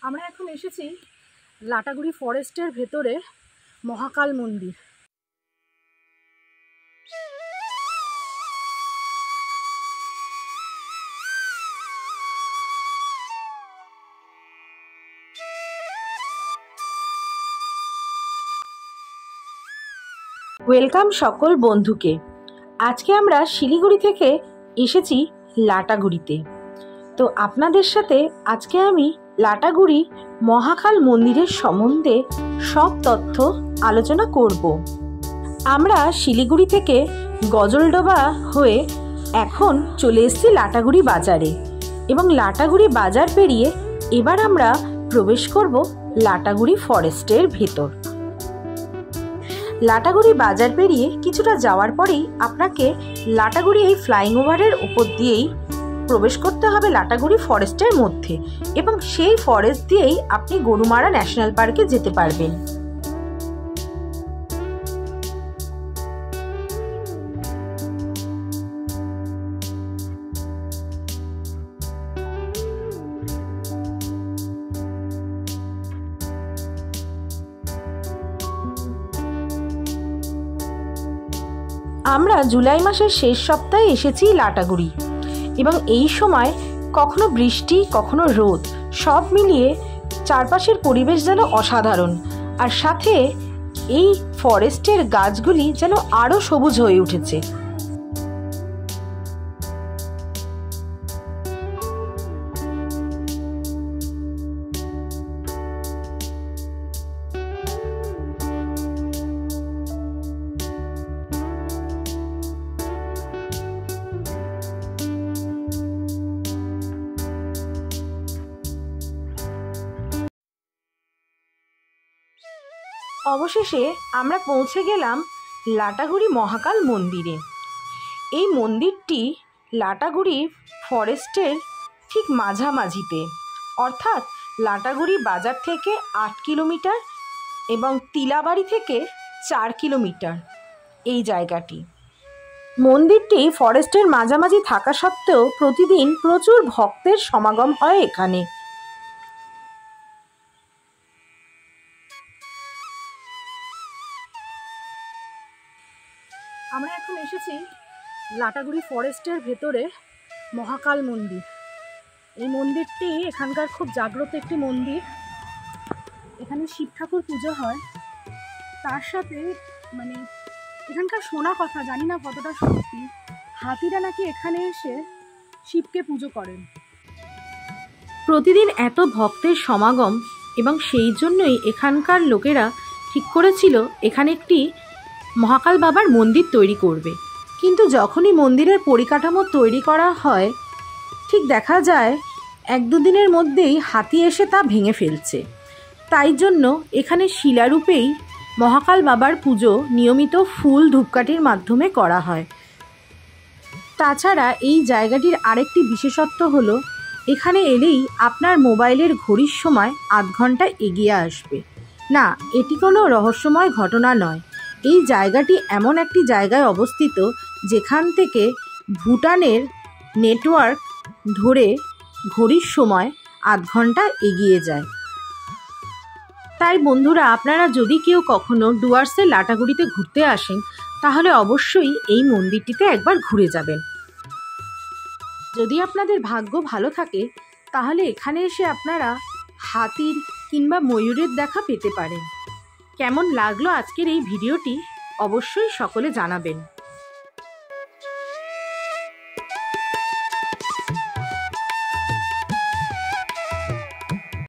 আমরা এখন এসেছি লাটাগুড়ি ফরেস্টের ভেতরে মহাকাল মন্দির। ওয়েলকাম সকল বন্ধুকে। আজকে আমরা শিলিগুড়ি থেকে এসেছি লাটাগুড়িতে। তো আপনাদের সাথে আজকে আমি লাটাগুড়ি মহাকাল মন্দিরের সম্বন্ধে সব তথ্য আলোচনা করব। আমরা শিলিগুড়ি থেকে গজলডোবা হয়ে এখন চলে এসেছি লাটাগুড়ি বাজারে, এবং লাটাগুড়ি বাজার পেরিয়ে এবার আমরা প্রবেশ করব লাটাগুড়ি ফরেস্টের ভেতর। লাটাগুড়ি বাজার পেরিয়ে কিছুটা যাওয়ার পরেই আপনাকে লাটাগুড়ি এই ফ্লাইং ওভারের উপর দিয়েই প্রবেশ করতে হবে লাটাগুড়ি ফরেস্টের মধ্যে, এবং সেই ফরেস্ট দিয়েই আপনি গরুমারা ন্যাশনাল পার্কে যেতে পারবেন। আমরা জুলাই মাসের শেষ সপ্তাহে এসেছি লাটাগুড়ি, এবং এই সময় কখনো বৃষ্টি কখনো রোদ, সব মিলিয়ে চারপাশের পরিবেশ যেন অসাধারণ। আর সাথে এই ফরেস্টের গাছগুলি যেন আরও সবুজ হয়ে উঠেছে। অবশেষে আমরা পৌঁছে গেলাম লাটাগুড়ি মহাকাল মন্দিরে। এই মন্দিরটি লাটাগুড়ি ফরেস্টের ঠিক মাঝামাঝিতে, অর্থাৎ লাটাগুড়ি বাজার থেকে 8 কিলোমিটার এবং তিলাবাড়ি থেকে 4 কিলোমিটার এই জায়গাটি। মন্দিরটি ফরেস্টের মাঝামাঝি থাকা সত্ত্বেও প্রতিদিন প্রচুর ভক্তের সমাগম হয় এখানে। আমরা এখন এসেছি লাটাগুড়ি ফরেস্টের ভেতরে মহাকাল মন্দির। এই মন্দিরটি এখানকার খুব জাগ্রত একটি মন্দির। এখানে শিব ঠাকুর পুজো হয়, তার সাথে এখানকার শোনা কথা, জানি না কতটা সত্যি, হাতিরা নাকি এখানে এসে শিবকে পুজো করেন। প্রতিদিন এত ভক্তের সমাগম, এবং সেই জন্যই এখানকার লোকেরা ঠিক করেছিল এখানে একটি মহাকাল বাবার মন্দির তৈরি করবে। কিন্তু যখনই মন্দিরের পরিকাঠামো তৈরি করা হয়, ঠিক দেখা যায় 1-2 দিনের মধ্যেই হাতি এসে তা ভেঙে ফেলছে। তাই জন্য এখানে শিলারূপেই মহাকাল বাবার পুজো নিয়মিত ফুল ধূপকাঠির মাধ্যমে করা হয়। তাছাড়া এই জায়গাটির আরেকটি বিশেষত্ব হলো, এখানে এলেই আপনার মোবাইলের ঘড়ির সময় আধ ঘন্টা এগিয়ে আসবে। না, এটি কোনো রহস্যময় ঘটনা নয়। এই জায়গাটি এমন একটি জায়গায় অবস্থিত যেখান থেকে ভুটানের নেটওয়ার্ক ধরে ঘড়ির সময় আধ ঘন্টা এগিয়ে যায়। তাই বন্ধুরা, আপনারা যদি কেউ কখনো ডুয়ার্সে লাটাগুড়িতে ঘুরতে আসেন, তাহলে অবশ্যই এই মন্দিরটিতে একবার ঘুরে যাবেন। যদি আপনাদের ভাগ্য ভালো থাকে, তাহলে এখানে এসে আপনারা হাতির কিংবা ময়ূরের দেখা পেতে পারেন। কেমন লাগলো আজকের এই ভিডিওটি অবশ্যই সকলে জানাবেন।